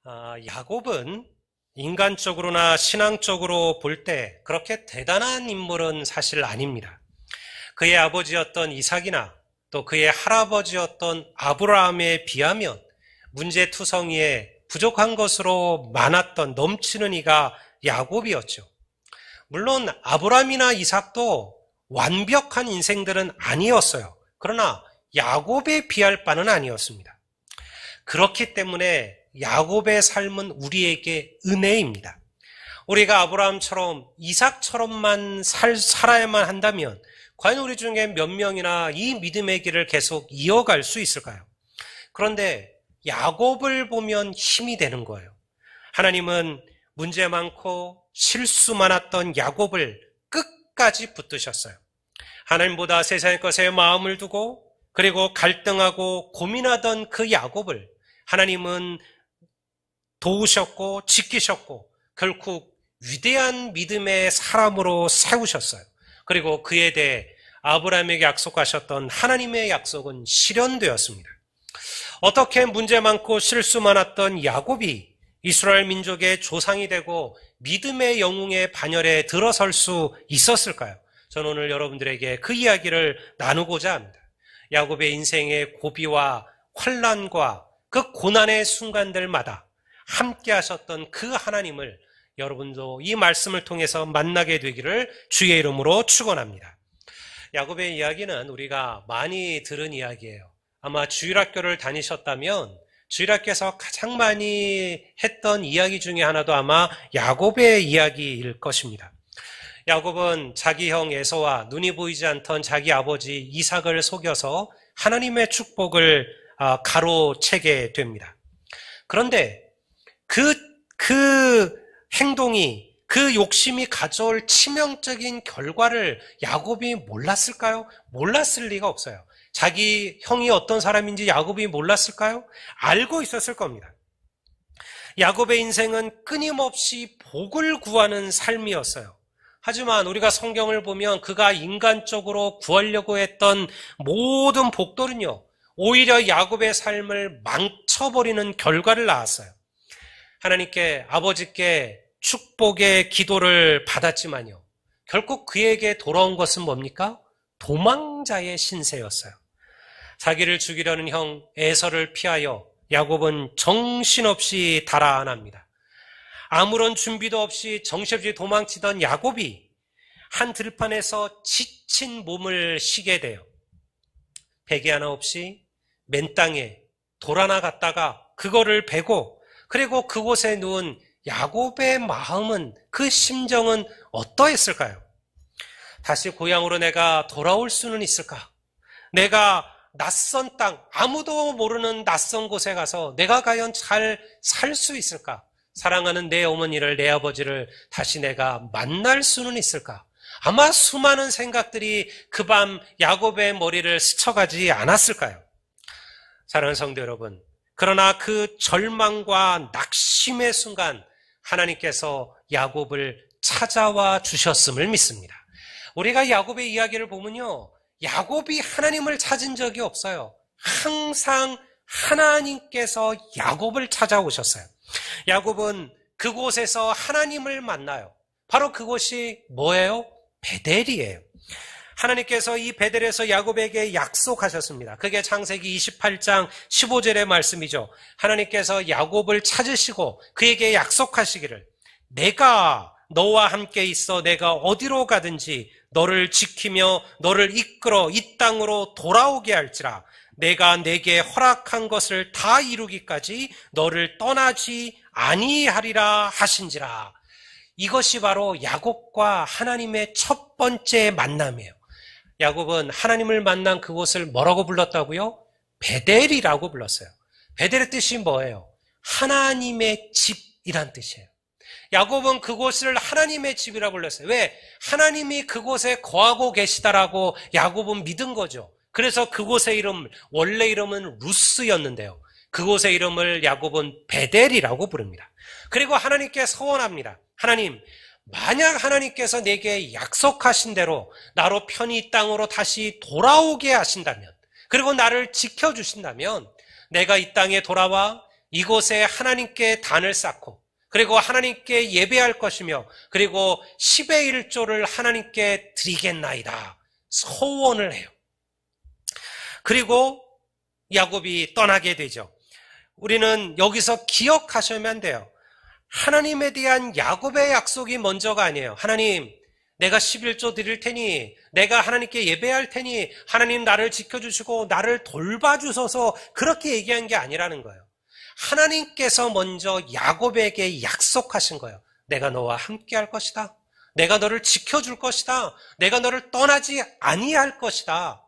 야곱은 인간적으로나 신앙적으로 볼 때 그렇게 대단한 인물은 사실 아닙니다. 그의 아버지였던 이삭이나 또 그의 할아버지였던 아브라함에 비하면 문제투성이에 부족한 것으로 많았던 넘치는 이가 야곱이었죠. 물론 아브라함이나 이삭도 완벽한 인생들은 아니었어요. 그러나 야곱에 비할 바는 아니었습니다. 그렇기 때문에 야곱의 삶은 우리에게 은혜입니다. 우리가 아브라함처럼 이삭처럼만 살아야만 한다면 과연 우리 중에 몇 명이나 이 믿음의 길을 계속 이어갈 수 있을까요? 그런데 야곱을 보면 힘이 되는 거예요. 하나님은 문제 많고 실수 많았던 야곱을 끝까지 붙드셨어요. 하나님보다 세상의 것에 마음을 두고 그리고 갈등하고 고민하던 그 야곱을 하나님은 도우셨고 지키셨고 결국 위대한 믿음의 사람으로 세우셨어요. 그리고 그에 대해 아브라함에게 약속하셨던 하나님의 약속은 실현되었습니다. 어떻게 문제 많고 실수 많았던 야곱이 이스라엘 민족의 조상이 되고 믿음의 영웅의 반열에 들어설 수 있었을까요? 저는 오늘 여러분들에게 그 이야기를 나누고자 합니다. 야곱의 인생의 고비와 환난과 그 고난의 순간들마다 함께 하셨던 그 하나님을 여러분도 이 말씀을 통해서 만나게 되기를 주의 이름으로 축원합니다. 야곱의 이야기는 우리가 많이 들은 이야기예요. 아마 주일학교를 다니셨다면 주일학교에서 가장 많이 했던 이야기 중에 하나도 아마 야곱의 이야기일 것입니다. 야곱은 자기 형 에서와 눈이 보이지 않던 자기 아버지 이삭을 속여서 하나님의 축복을 가로채게 됩니다. 그런데 그 행동이, 그 욕심이 가져올 치명적인 결과를 야곱이 몰랐을까요? 몰랐을 리가 없어요. 자기 형이 어떤 사람인지 야곱이 몰랐을까요? 알고 있었을 겁니다. 야곱의 인생은 끊임없이 복을 구하는 삶이었어요. 하지만 우리가 성경을 보면 그가 인간적으로 구하려고 했던 모든 복들은요, 오히려 야곱의 삶을 망쳐버리는 결과를 낳았어요. 하나님께, 아버지께 축복의 기도를 받았지만요, 결국 그에게 돌아온 것은 뭡니까? 도망자의 신세였어요. 자기를 죽이려는 형 에서를 피하여 야곱은 정신없이 달아납니다. 아무런 준비도 없이 정신없이 도망치던 야곱이 한 들판에서 지친 몸을 쉬게 돼요. 베개 하나 없이 맨 땅에 돌 하나 갖다가 그거를 베고, 그리고 그곳에 누운 야곱의 마음은, 그 심정은 어떠했을까요? 다시 고향으로 내가 돌아올 수는 있을까? 내가 낯선 땅, 아무도 모르는 낯선 곳에 가서 내가 과연 잘 살 수 있을까? 사랑하는 내 어머니를, 내 아버지를 다시 내가 만날 수는 있을까? 아마 수많은 생각들이 그 밤 야곱의 머리를 스쳐가지 않았을까요? 사랑하는 성도 여러분, 그러나 그 절망과 낙심의 순간 하나님께서 야곱을 찾아와 주셨음을 믿습니다. 우리가 야곱의 이야기를 보면요, 야곱이 하나님을 찾은 적이 없어요. 항상 하나님께서 야곱을 찾아오셨어요. 야곱은 그곳에서 하나님을 만나요. 바로 그곳이 뭐예요? 베델이에요. 하나님께서 이 베델에서 야곱에게 약속하셨습니다. 그게 창세기 28장 15절의 말씀이죠. 하나님께서 야곱을 찾으시고 그에게 약속하시기를, 내가 너와 함께 있어 내가 어디로 가든지 너를 지키며 너를 이끌어 이 땅으로 돌아오게 할지라, 내가 내게 허락한 것을 다 이루기까지 너를 떠나지 아니하리라 하신지라. 이것이 바로 야곱과 하나님의 첫 번째 만남이에요. 야곱은 하나님을 만난 그곳을 뭐라고 불렀다고요? 베델이라고 불렀어요. 베델의 뜻이 뭐예요? 하나님의 집이란 뜻이에요. 야곱은 그곳을 하나님의 집이라고 불렀어요. 왜? 하나님이 그곳에 거하고 계시다라고 야곱은 믿은 거죠. 그래서 그곳의 이름, 원래 이름은 루스였는데요, 그곳의 이름을 야곱은 베델이라고 부릅니다. 그리고 하나님께 서원합니다. 하나님, 만약 하나님께서 내게 약속하신 대로 나로 편히 이 땅으로 다시 돌아오게 하신다면, 그리고 나를 지켜주신다면 내가 이 땅에 돌아와 이곳에 하나님께 단을 쌓고 그리고 하나님께 예배할 것이며 그리고 10의 1조를 하나님께 드리겠나이다. 소원을 해요. 그리고 야곱이 떠나게 되죠. 우리는 여기서 기억하셔야만 돼요. 하나님에 대한 야곱의 약속이 먼저가 아니에요. 하나님, 내가 11조 드릴 테니, 내가 하나님께 예배할 테니, 하나님 나를 지켜주시고 나를 돌봐주셔서 그렇게 얘기한 게 아니라는 거예요. 하나님께서 먼저 야곱에게 약속하신 거예요. 내가 너와 함께 할 것이다. 내가 너를 지켜줄 것이다. 내가 너를 떠나지 아니할 것이다.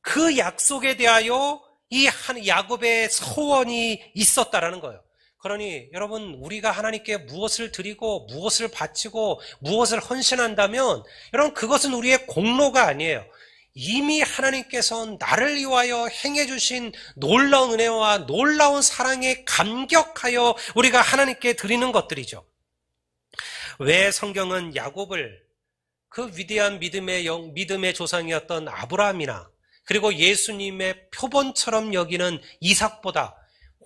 그 약속에 대하여 이 야곱의 소원이 있었다라는 거예요. 그러니 여러분, 우리가 하나님께 무엇을 드리고 무엇을 바치고 무엇을 헌신한다면 여러분, 그것은 우리의 공로가 아니에요. 이미 하나님께서 나를 위하여 행해 주신 놀라운 은혜와 놀라운 사랑에 감격하여 우리가 하나님께 드리는 것들이죠. 왜 성경은 야곱을 그 위대한 믿음의 조상이었던 아브라함이나 그리고 예수님의 표본처럼 여기는 이삭보다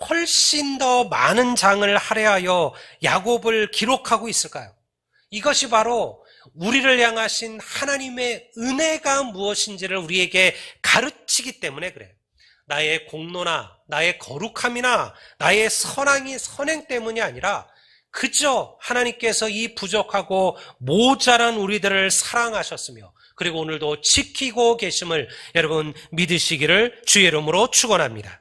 훨씬 더 많은 장을 할애하여 야곱을 기록하고 있을까요? 이것이 바로 우리를 향하신 하나님의 은혜가 무엇인지를 우리에게 가르치기 때문에 그래요. 나의 공로나 나의 거룩함이나 나의 선행 때문이 아니라 그저 하나님께서 이 부족하고 모자란 우리들을 사랑하셨으며 그리고 오늘도 지키고 계심을 여러분 믿으시기를 주의 이름으로 축원합니다.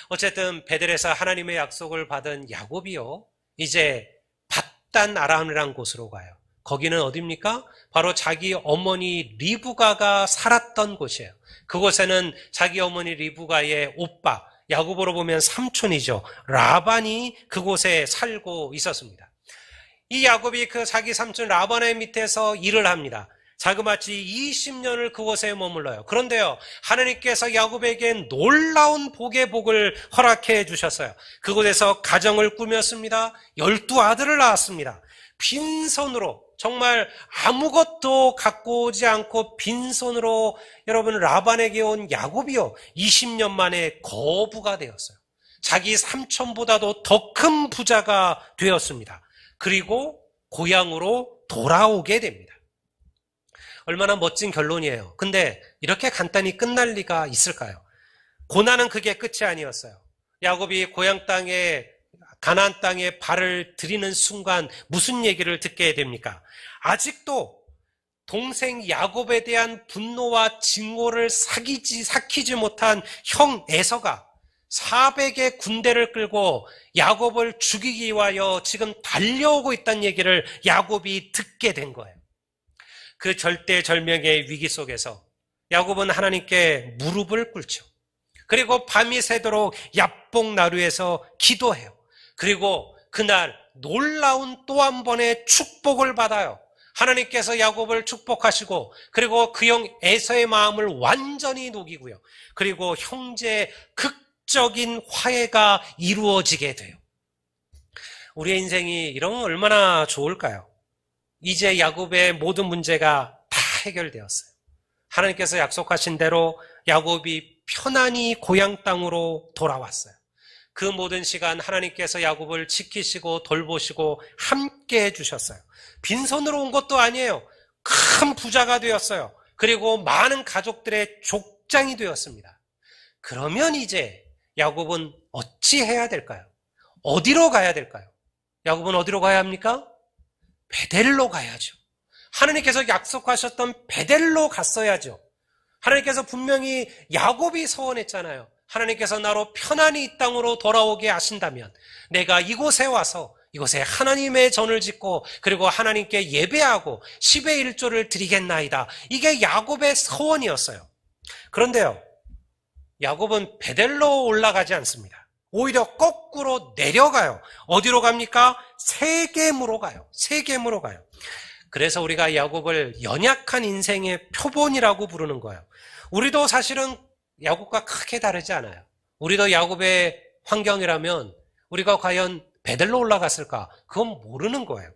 어쨌든 베델에서 하나님의 약속을 받은 야곱이요, 이제 밧단 아람이라는 곳으로 가요. 거기는 어디입니까? 바로 자기 어머니 리브가가 살았던 곳이에요. 그곳에는 자기 어머니 리브가의 오빠, 야곱으로 보면 삼촌이죠, 라반이 그곳에 살고 있었습니다. 이 야곱이 그 자기 삼촌 라반의 밑에서 일을 합니다. 자그마치 20년을 그곳에 머물러요. 그런데요, 하나님께서 야곱에게 놀라운 복의 복을 허락해 주셨어요. 그곳에서 가정을 꾸몄습니다. 12아들을 낳았습니다. 빈손으로, 정말 아무것도 갖고 오지 않고 빈손으로 여러분 라반에게 온 야곱이요, 20년 만에 거부가 되었어요. 자기 삼촌보다도 더 큰 부자가 되었습니다. 그리고 고향으로 돌아오게 됩니다. 얼마나 멋진 결론이에요. 근데 이렇게 간단히 끝날 리가 있을까요? 고난은 그게 끝이 아니었어요. 야곱이 고향 땅에, 가나안 땅에 발을 들이는 순간 무슨 얘기를 듣게 됩니까? 아직도 동생 야곱에 대한 분노와 증오를 삭히지 못한 형 에서가 400의 군대를 끌고 야곱을 죽이기 위하여 지금 달려오고 있다는 얘기를 야곱이 듣게 된 거예요. 그 절대절명의 위기 속에서 야곱은 하나님께 무릎을 꿇죠. 그리고 밤이 새도록 야복나루에서 기도해요. 그리고 그날 놀라운 또 한 번의 축복을 받아요. 하나님께서 야곱을 축복하시고 그리고 그 형 에서의 마음을 완전히 녹이고요. 그리고 형제의 극적인 화해가 이루어지게 돼요. 우리의 인생이 이러면 얼마나 좋을까요? 이제 야곱의 모든 문제가 다 해결되었어요. 하나님께서 약속하신 대로 야곱이 편안히 고향 땅으로 돌아왔어요. 그 모든 시간 하나님께서 야곱을 지키시고 돌보시고 함께 해주셨어요. 빈손으로 온 것도 아니에요. 큰 부자가 되었어요. 그리고 많은 가족들의 족장이 되었습니다. 그러면 이제 야곱은 어찌 해야 될까요? 어디로 가야 될까요? 야곱은 어디로 가야 합니까? 베델로 가야죠. 하나님께서 약속하셨던 베델로 갔어야죠. 하나님께서 분명히 야곱이 서원했잖아요. 하나님께서 나로 편안히 이 땅으로 돌아오게 하신다면 내가 이곳에 와서 이곳에 하나님의 전을 짓고 그리고 하나님께 예배하고 10의 1조를 드리겠나이다. 이게 야곱의 서원이었어요. 그런데요, 야곱은 베델로 올라가지 않습니다. 오히려 거꾸로 내려가요. 어디로 갑니까? 세겜으로 가요. 세겜으로 가요. 그래서 우리가 야곱을 연약한 인생의 표본이라고 부르는 거예요. 우리도 사실은 야곱과 크게 다르지 않아요. 우리도 야곱의 환경이라면 우리가 과연 베델로 올라갔을까? 그건 모르는 거예요.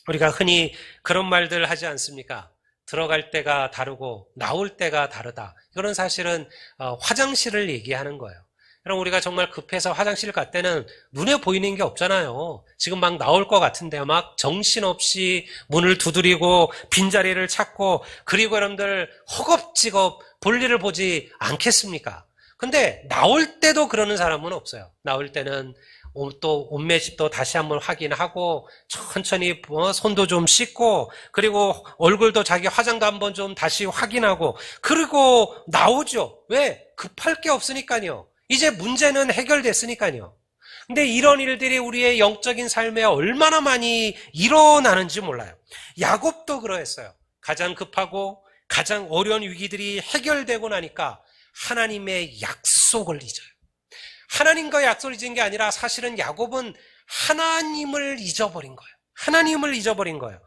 우리가 흔히 그런 말들 하지 않습니까? 들어갈 때가 다르고 나올 때가 다르다. 이거는 사실은 화장실을 얘기하는 거예요. 여러분, 우리가 정말 급해서 화장실 갈 때는 눈에 보이는 게 없잖아요. 지금 막 나올 것 같은데 막 정신없이 문을 두드리고 빈자리를 찾고, 그리고 여러분들 허겁지겁 볼일을 보지 않겠습니까? 근데 나올 때도 그러는 사람은 없어요. 나올 때는 또 옷매집도 다시 한번 확인하고 천천히 손도 좀 씻고, 그리고 얼굴도 자기 화장도 한번 좀 다시 확인하고, 그리고 나오죠. 왜? 급할 게 없으니까요. 이제 문제는 해결됐으니까요. 근데 이런 일들이 우리의 영적인 삶에 얼마나 많이 일어나는지 몰라요. 야곱도 그러했어요. 가장 급하고 가장 어려운 위기들이 해결되고 나니까 하나님의 약속을 잊어요. 하나님과 약속을 잊은 게 아니라 사실은 야곱은 하나님을 잊어버린 거예요. 하나님을 잊어버린 거예요.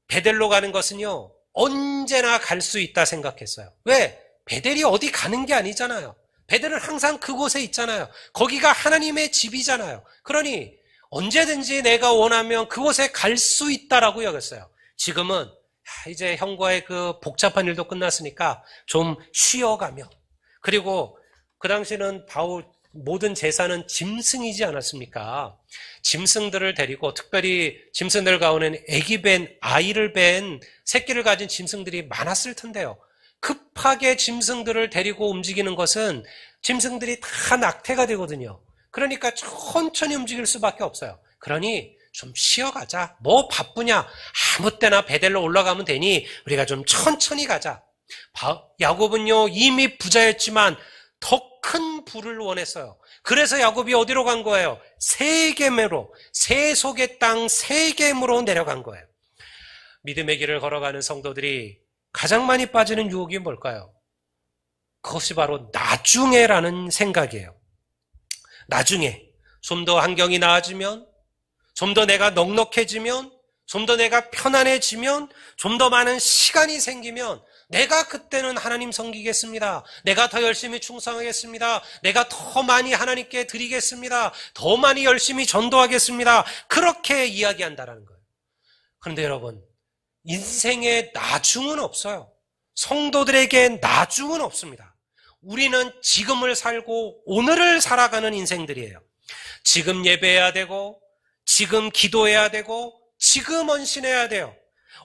베델로 가는 것은요, 언제나 갈 수 있다 생각했어요. 왜? 베델이 어디 가는 게 아니잖아요. 베델은 항상 그곳에 있잖아요. 거기가 하나님의 집이잖아요. 그러니 언제든지 내가 원하면 그곳에 갈 수 있다라고 여겼어요. 지금은 이제 형과의 그 복잡한 일도 끝났으니까 좀 쉬어가며, 그리고 그 당시에는 바울 모든 제사는 짐승이지 않았습니까? 짐승들을 데리고, 특별히 짐승들 가운데는 아기 벤, 아이를 벤 새끼를 가진 짐승들이 많았을 텐데요. 급하게 짐승들을 데리고 움직이는 것은 짐승들이 다 낙태가 되거든요. 그러니까 천천히 움직일 수밖에 없어요. 그러니 좀 쉬어가자. 뭐 바쁘냐? 아무 때나 베델로 올라가면 되니 우리가 좀 천천히 가자. 야곱은요, 이미 부자였지만 더 큰 부를 원했어요. 그래서 야곱이 어디로 간 거예요? 세겜으로, 세속의 땅 세겜으로 내려간 거예요. 믿음의 길을 걸어가는 성도들이 가장 많이 빠지는 유혹이 뭘까요? 그것이 바로 나중에라는 생각이에요. 나중에 좀 더 환경이 나아지면, 좀 더 내가 넉넉해지면, 좀 더 내가 편안해지면, 좀 더 많은 시간이 생기면 내가 그때는 하나님 섬기겠습니다. 내가 더 열심히 충성하겠습니다. 내가 더 많이 하나님께 드리겠습니다. 더 많이 열심히 전도하겠습니다. 그렇게 이야기한다라는 거예요. 그런데 여러분, 인생에 나중은 없어요. 성도들에게 나중은 없습니다. 우리는 지금을 살고 오늘을 살아가는 인생들이에요. 지금 예배해야 되고, 지금 기도해야 되고, 지금 헌신해야 돼요.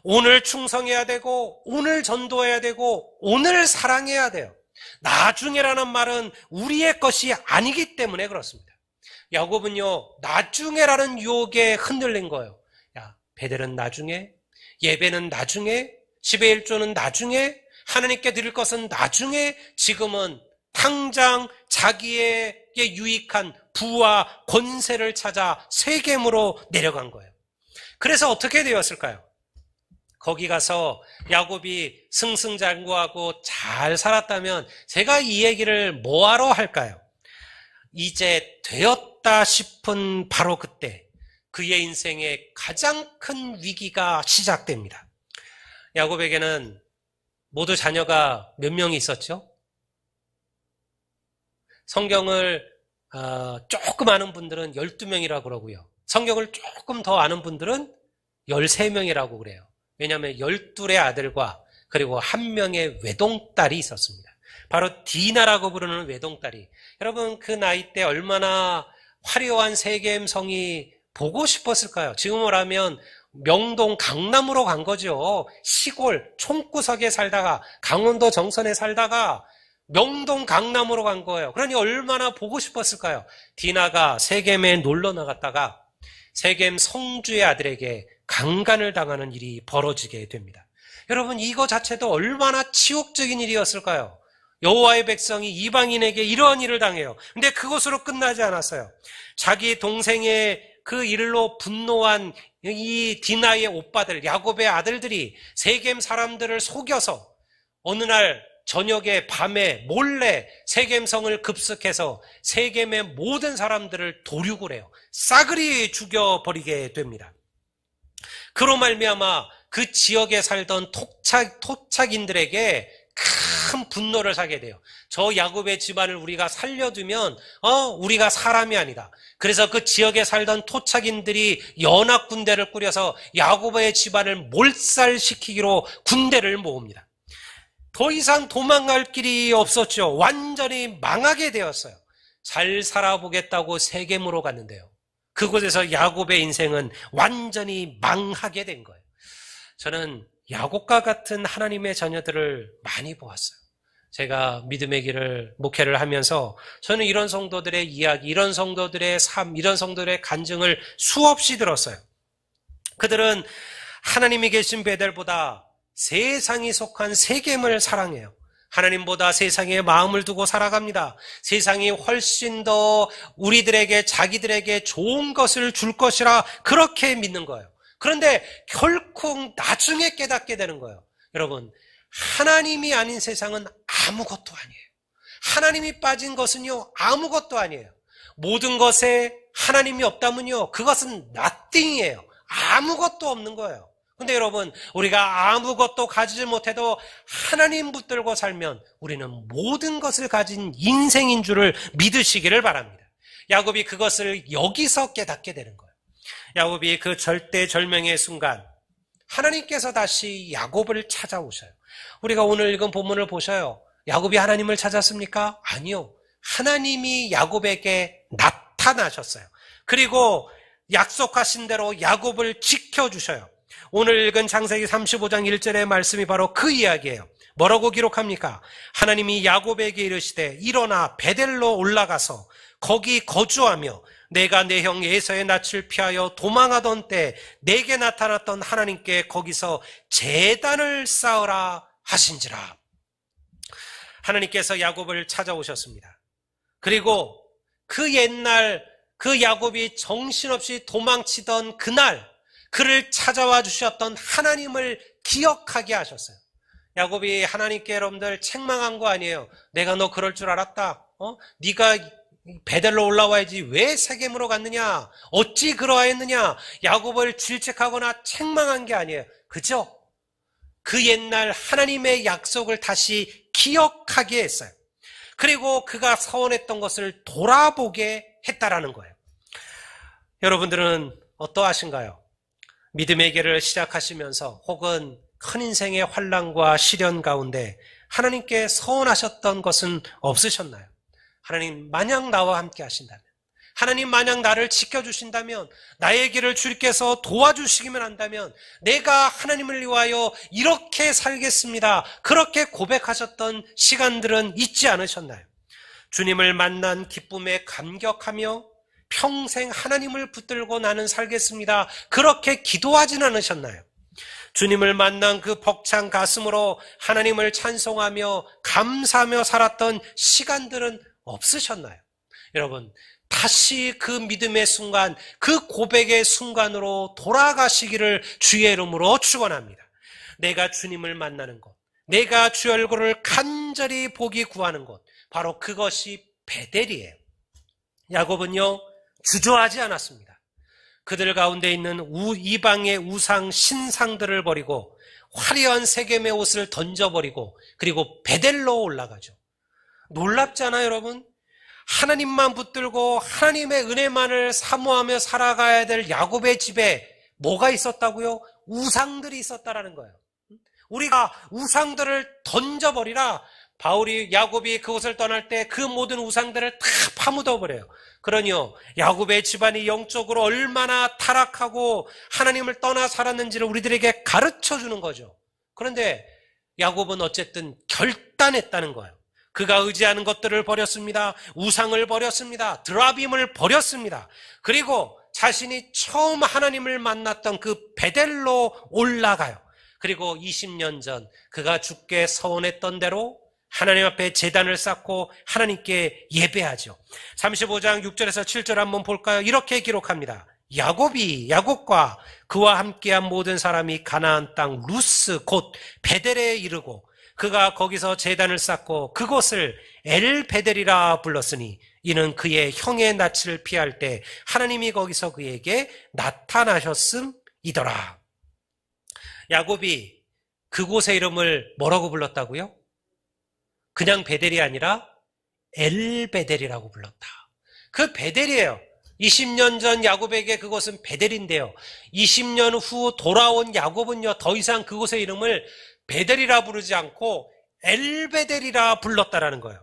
오늘 충성해야 되고, 오늘 전도해야 되고, 오늘 사랑해야 돼요. 나중에라는 말은 우리의 것이 아니기 때문에 그렇습니다. 야곱은요, 나중에라는 유혹에 흔들린 거예요. 야, 베델은 나중에, 예배는 나중에, 10의 1조는 나중에, 하나님께 드릴 것은 나중에, 지금은 당장 자기에게 유익한 부와 권세를 찾아 세겜으로 내려간 거예요. 그래서 어떻게 되었을까요? 거기 가서 야곱이 승승장구하고 잘 살았다면 제가 이 얘기를 뭐하러 할까요? 이제 되었다 싶은 바로 그때 그의 인생에 가장 큰 위기가 시작됩니다. 야곱에게는 모두 자녀가 몇 명이 있었죠? 성경을 조금 아는 분들은 12명이라고 그러고요. 성경을 조금 더 아는 분들은 13명이라고 그래요. 왜냐하면 12의 아들과 그리고 한 명의 외동딸이 있었습니다. 바로 디나라고 부르는 외동딸이. 여러분, 그 나이 때 얼마나 화려한 세겜 성이 보고 싶었을까요? 지금으로 하면 명동 강남으로 간 거죠. 시골 총구석에 살다가 강원도 정선에 살다가 명동 강남으로 간 거예요. 그러니 얼마나 보고 싶었을까요? 디나가 세겜에 놀러 나갔다가 세겜 성주의 아들에게 강간을 당하는 일이 벌어지게 됩니다. 여러분, 이거 자체도 얼마나 치욕적인 일이었을까요? 여호와의 백성이 이방인에게 이러한 일을 당해요. 근데 그것으로 끝나지 않았어요. 자기 동생의 그 일로 분노한 이 디나의 오빠들, 야곱의 아들들이 세겜 사람들을 속여서 어느 날 저녁에 밤에 몰래 세겜성을 급습해서 세겜의 모든 사람들을 도륙을 해요. 싸그리 죽여버리게 됩니다. 그로 말미암아 그 지역에 살던 토착인들에게 큰 분노를 사게 돼요. 저 야곱의 집안을 우리가 살려두면 우리가 사람이 아니다. 그래서 그 지역에 살던 토착인들이 연합 군대를 꾸려서 야곱의 집안을 몰살시키기로 군대를 모읍니다. 더 이상 도망갈 길이 없었죠. 완전히 망하게 되었어요. 잘 살아보겠다고 세겜으로 갔는데요. 그곳에서 야곱의 인생은 완전히 망하게 된 거예요. 저는 야곱과 같은 하나님의 자녀들을 많이 보았어요. 제가 믿음의 길을 목회를 하면서 저는 이런 성도들의 이야기, 이런 성도들의 삶, 이런 성도들의 간증을 수없이 들었어요. 그들은 하나님이 계신 베델보다 세상이 속한 세겜을 사랑해요. 하나님보다 세상에 마음을 두고 살아갑니다. 세상이 훨씬 더 우리들에게, 자기들에게 좋은 것을 줄 것이라 그렇게 믿는 거예요. 그런데 결코 나중에 깨닫게 되는 거예요. 여러분, 하나님이 아닌 세상은 아무것도 아니에요. 하나님이 빠진 것은요, 아무것도 아니에요. 모든 것에 하나님이 없다면요, 그것은 nothing이에요. 아무것도 없는 거예요. 근데 여러분, 우리가 아무것도 가지지 못해도 하나님 붙들고 살면 우리는 모든 것을 가진 인생인 줄을 믿으시기를 바랍니다. 야곱이 그것을 여기서 깨닫게 되는 거예요. 야곱이 그 절대절명의 순간 하나님께서 다시 야곱을 찾아오셔요. 우리가 오늘 읽은 본문을 보셔요. 야곱이 하나님을 찾았습니까? 아니요. 하나님이 야곱에게 나타나셨어요. 그리고 약속하신 대로 야곱을 지켜주셔요. 오늘 읽은 창세기 35장 1절의 말씀이 바로 그 이야기예요. 뭐라고 기록합니까? 하나님이 야곱에게 이르시되 일어나 베델로 올라가서 거기 거주하며 내가 내 형 에서의 낯을 피하여 도망하던 때 내게 나타났던 하나님께 거기서 제단을 쌓으라 하신지라. 하나님께서 야곱을 찾아오셨습니다. 그리고 그 옛날 그 야곱이 정신없이 도망치던 그날 그를 찾아와 주셨던 하나님을 기억하게 하셨어요. 야곱이 하나님께 여러분들 책망한 거 아니에요. 내가 너 그럴 줄 알았다. 네가 베델로 올라와야지 왜 세겜으로 갔느냐? 어찌 그러하였느냐? 야곱을 질책하거나 책망한 게 아니에요. 그죠? 그 옛날 하나님의 약속을 다시 기억하게 했어요. 그리고 그가 서원했던 것을 돌아보게 했다라는 거예요. 여러분들은 어떠하신가요? 믿음의 길을 시작하시면서 혹은 큰 인생의 환난과 시련 가운데 하나님께 서원하셨던 것은 없으셨나요? 하나님 만약 나와 함께 하신다면, 하나님 만약 나를 지켜주신다면, 나의 길을 주님께서 도와주시기만 한다면 내가 하나님을 위하여 이렇게 살겠습니다. 그렇게 고백하셨던 시간들은 있지 않으셨나요? 주님을 만난 기쁨에 감격하며 평생 하나님을 붙들고 나는 살겠습니다. 그렇게 기도하진 않으셨나요? 주님을 만난 그 벅찬 가슴으로 하나님을 찬송하며 감사하며 살았던 시간들은 없으셨나요? 여러분, 다시 그 믿음의 순간, 그 고백의 순간으로 돌아가시기를 주의 이름으로 축원합니다. 내가 주님을 만나는 곳, 내가 주의 얼굴을 간절히 보기 구하는 곳, 바로 그것이 베델이에요. 야곱은요, 주저하지 않았습니다. 그들 가운데 있는 이방의 우상 신상들을 버리고 화려한 세겜의 옷을 던져버리고 그리고 베델로 올라가죠. 놀랍지 않아요, 여러분? 하나님만 붙들고 하나님의 은혜만을 사모하며 살아가야 될 야곱의 집에 뭐가 있었다고요? 우상들이 있었다라는 거예요. 우리가 우상들을 던져버리라. 야곱이 그곳을 떠날 때 그 모든 우상들을 다 파묻어버려요. 그러니요, 야곱의 집안이 영적으로 얼마나 타락하고 하나님을 떠나 살았는지를 우리들에게 가르쳐주는 거죠. 그런데 야곱은 어쨌든 결단했다는 거예요. 그가 의지하는 것들을 버렸습니다. 우상을 버렸습니다. 드라빔을 버렸습니다. 그리고 자신이 처음 하나님을 만났던 그 베델로 올라가요. 그리고 20년 전 그가 주께 서원했던 대로 하나님 앞에 제단을 쌓고 하나님께 예배하죠. 35장 6절에서 7절 한번 볼까요? 이렇게 기록합니다. 야곱과 그와 함께한 모든 사람이 가나안 땅 루스 곧 베델에 이르고 그가 거기서 제단을 쌓고 그곳을 엘베델이라 불렀으니 이는 그의 형의 낯을 피할 때 하나님이 거기서 그에게 나타나셨음이더라. 야곱이 그곳의 이름을 뭐라고 불렀다고요? 그냥 베델이 아니라 엘베델이라고 불렀다. 그 베델이에요. 20년 전 야곱에게 그곳은 베델인데요. 20년 후 돌아온 야곱은요, 더 이상 그곳의 이름을 베델이라 부르지 않고 엘베델이라 불렀다라는 거예요.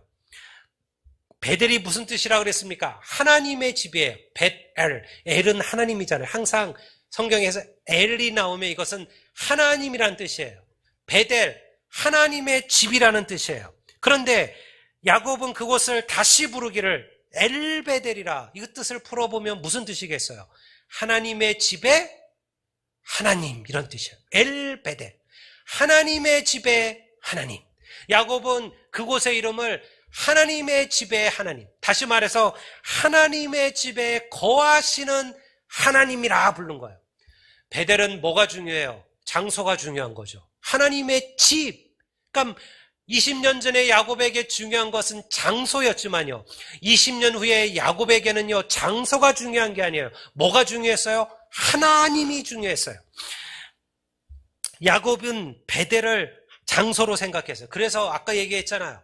베델이 무슨 뜻이라고 그랬습니까? 하나님의 집이에요. 벳엘. 엘은 하나님이잖아요. 항상 성경에서 엘이 나오면 이것은 하나님이라는 뜻이에요. 베델, 하나님의 집이라는 뜻이에요. 그런데 야곱은 그곳을 다시 부르기를 엘베델이라, 이 뜻을 풀어보면 무슨 뜻이겠어요? 하나님의 집에 하나님, 이런 뜻이에요. 엘베델, 하나님의 집에 하나님. 야곱은 그곳의 이름을 하나님의 집에 하나님, 다시 말해서 하나님의 집에 거하시는 하나님이라 부른 거예요. 베델은 뭐가 중요해요? 장소가 중요한 거죠. 하나님의 집. 그러니까 20년 전에 야곱에게 중요한 것은 장소였지만요, 20년 후에 야곱에게는요, 장소가 중요한 게 아니에요. 뭐가 중요했어요? 하나님이 중요했어요. 야곱은 베델을 장소로 생각했어요. 그래서 아까 얘기했잖아요.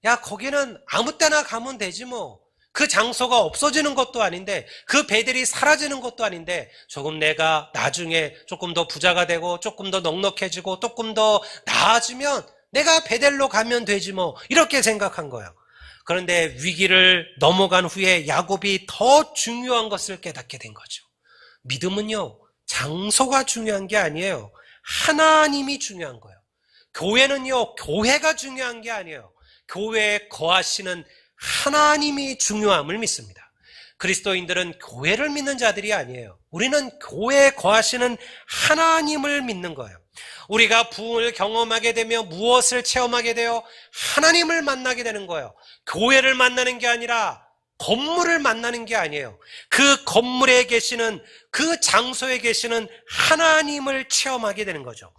야, 거기는 아무 때나 가면 되지 뭐. 그 장소가 없어지는 것도 아닌데, 그 베델이 사라지는 것도 아닌데, 조금 내가 나중에 조금 더 부자가 되고 조금 더 넉넉해지고 조금 더 나아지면 내가 베델로 가면 되지 뭐, 이렇게 생각한 거예요. 그런데 위기를 넘어간 후에 야곱이 더 중요한 것을 깨닫게 된 거죠. 믿음은요, 장소가 중요한 게 아니에요. 하나님이 중요한 거예요. 교회는요, 교회가 중요한 게 아니에요. 교회에 거하시는 하나님이 중요함을 믿습니다. 그리스도인들은 교회를 믿는 자들이 아니에요. 우리는 교회에 거하시는 하나님을 믿는 거예요. 우리가 부흥을 경험하게 되며 무엇을 체험하게 되어 하나님을 만나게 되는 거예요. 교회를 만나는 게 아니라 건물을 만나는 게 아니에요. 그 건물에 계시는, 그 장소에 계시는 하나님을 체험하게 되는 거죠.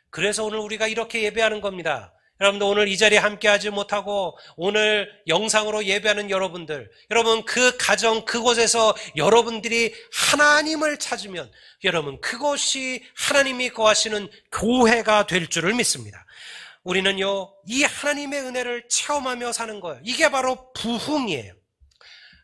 그래서 오늘 우리가 이렇게 예배하는 겁니다. 여러분들, 오늘 이 자리에 함께하지 못하고 오늘 영상으로 예배하는 여러분들, 여러분 그 가정, 그곳에서 여러분들이 하나님을 찾으면 여러분 그것이 하나님이 거하시는 교회가 될 줄을 믿습니다. 우리는요, 이 하나님의 은혜를 체험하며 사는 거예요. 이게 바로 부흥이에요.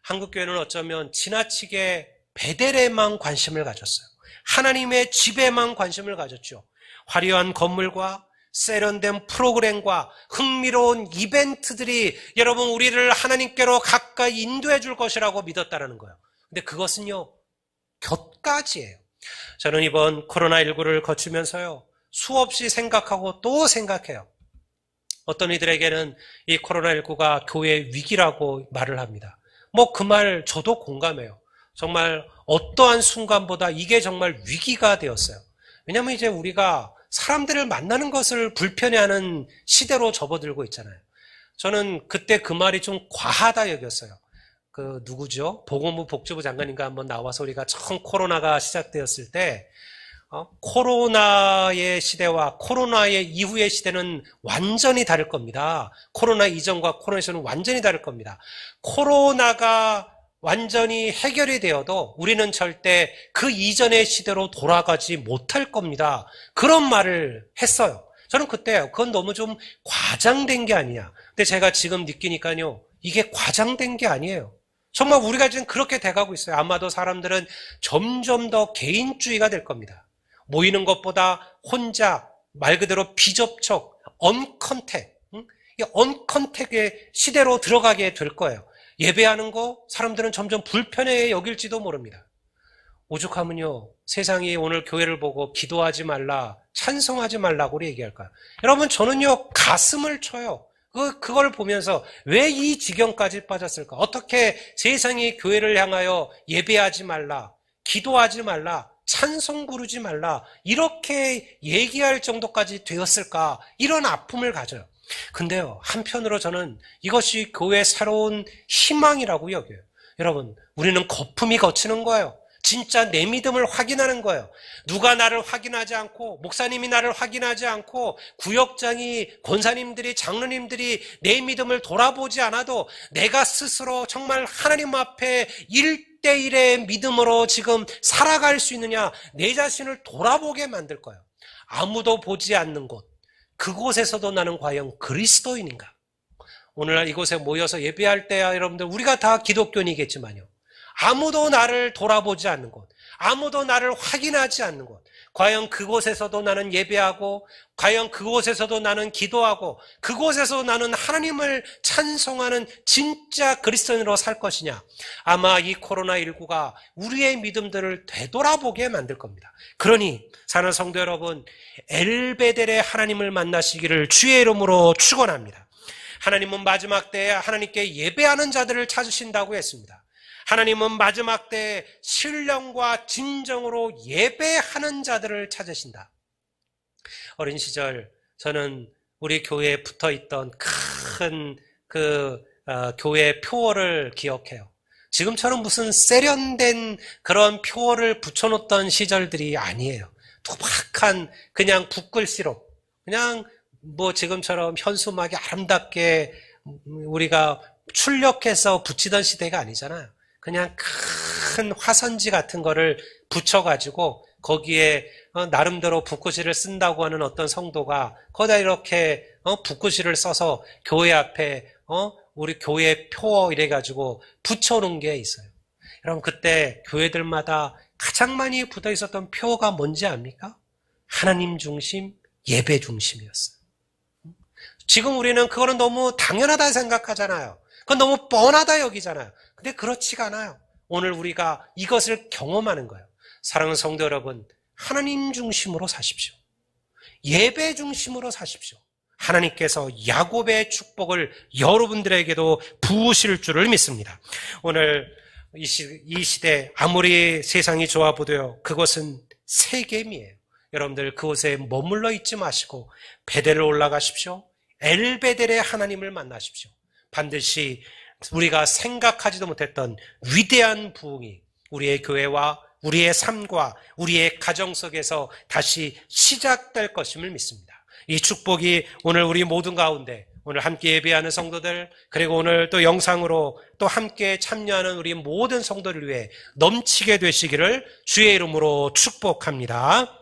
한국교회는 어쩌면 지나치게 베델에만 관심을 가졌어요. 하나님의 집에만 관심을 가졌죠. 화려한 건물과 세련된 프로그램과 흥미로운 이벤트들이 여러분 우리를 하나님께로 가까이 인도해 줄 것이라고 믿었다는 거예요. 근데 그것은요, 곁가지예요. 저는 이번 코로나19를 거치면서요, 수없이 생각하고 또 생각해요. 어떤 이들에게는 이 코로나19가 교회 위기라고 말을 합니다. 뭐 그 말 저도 공감해요. 정말 어떠한 순간보다 이게 정말 위기가 되었어요. 왜냐하면 이제 우리가 사람들을 만나는 것을 불편해하는 시대로 접어들고 있잖아요. 저는 그때 그 말이 좀 과하다 여겼어요. 그 누구죠? 보건부 복지부 장관인가 한번 나와서 우리가 처음 코로나가 시작되었을 때 코로나의 시대와 코로나의 이후의 시대는 완전히 다를 겁니다. 코로나 이전과 코로나 이전은 완전히 다를 겁니다. 코로나가 완전히 해결이 되어도 우리는 절대 그 이전의 시대로 돌아가지 못할 겁니다. 그런 말을 했어요. 저는 그때 그건 너무 좀 과장된 게 아니냐. 근데 제가 지금 느끼니까요, 이게 과장된 게 아니에요. 정말 우리가 지금 그렇게 돼가고 있어요. 아마도 사람들은 점점 더 개인주의가 될 겁니다. 모이는 것보다 혼자, 말 그대로 비접촉, 언컨택, 이 언컨택의 시대로 들어가게 될 거예요. 예배하는 거 사람들은 점점 불편해 여길지도 모릅니다. 오죽하면요, 세상이 오늘 교회를 보고 기도하지 말라, 찬송하지 말라고 얘기할까요? 여러분, 저는요, 가슴을 쳐요. 그걸 보면서 왜 이 지경까지 빠졌을까? 어떻게 세상이 교회를 향하여 예배하지 말라, 기도하지 말라, 찬송 부르지 말라, 이렇게 얘기할 정도까지 되었을까? 이런 아픔을 가져요. 근데요, 한편으로 저는 이것이 교회의 새로운 희망이라고 여겨요. 여러분, 우리는 거품이 거치는 거예요. 진짜 내 믿음을 확인하는 거예요. 누가 나를 확인하지 않고, 목사님이 나를 확인하지 않고, 구역장이, 권사님들이, 장로님들이 내 믿음을 돌아보지 않아도 내가 스스로 정말 하나님 앞에 1대1의 믿음으로 지금 살아갈 수 있느냐, 내 자신을 돌아보게 만들 거예요. 아무도 보지 않는 곳, 그곳에서도 나는 과연 그리스도인인가? 오늘날 이곳에 모여서 예배할 때야 여러분들, 우리가 다 기독교인이겠지만요, 아무도 나를 돌아보지 않는 곳, 아무도 나를 확인하지 않는 곳, 과연 그곳에서도 나는 예배하고, 과연 그곳에서도 나는 기도하고, 그곳에서 나는 하나님을 찬송하는 진짜 그리스도인으로 살 것이냐? 아마 이 코로나19가 우리의 믿음들을 되돌아보게 만들 겁니다. 그러니 사랑하는 성도 여러분, 엘베델의 하나님을 만나시기를 주의 이름으로 축원합니다. 하나님은 마지막 때에 하나님께 예배하는 자들을 찾으신다고 했습니다. 하나님은 마지막 때에 신령과 진정으로 예배하는 자들을 찾으신다. 어린 시절 저는 우리 교회에 붙어있던 큰 교회 표어를 기억해요. 지금처럼 무슨 세련된 그런 표어를 붙여놓던 시절들이 아니에요. 투박한 그냥 붓글씨로, 그냥 뭐 지금처럼 현수막이 아름답게 우리가 출력해서 붙이던 시대가 아니잖아요. 그냥 큰 화선지 같은 거를 붙여가지고 거기에 나름대로 붓글씨를 쓴다고 하는 어떤 성도가 거기다 이렇게 붓글씨를 써서 교회 앞에 우리 교회 표어 이래가지고 붙여놓은 게 있어요. 여러분, 그때 교회들마다 가장 많이 붙어 있었던 표어가 뭔지 압니까? 하나님 중심, 예배 중심이었어요. 지금 우리는 그거는 너무 당연하다 생각하잖아요. 그건 너무 뻔하다 여기잖아요. 근데 그렇지가 않아요. 오늘 우리가 이것을 경험하는 거예요. 사랑하는 성도 여러분, 하나님 중심으로 사십시오. 예배 중심으로 사십시오. 하나님께서 야곱의 축복을 여러분들에게도 부으실 줄을 믿습니다. 오늘 이 시대 아무리 세상이 좋아 보도요, 그것은 세겜이에요. 여러분들 그곳에 머물러 있지 마시고 베델을 올라가십시오. 엘베델의 하나님을 만나십시오. 반드시 우리가 생각하지도 못했던 위대한 부흥이 우리의 교회와 우리의 삶과 우리의 가정 속에서 다시 시작될 것임을 믿습니다. 이 축복이 오늘 우리 모든 가운데, 오늘 함께 예배하는 성도들, 그리고 오늘 또 영상으로 또 함께 참여하는 우리 모든 성도를 위해 넘치게 되시기를 주의 이름으로 축복합니다.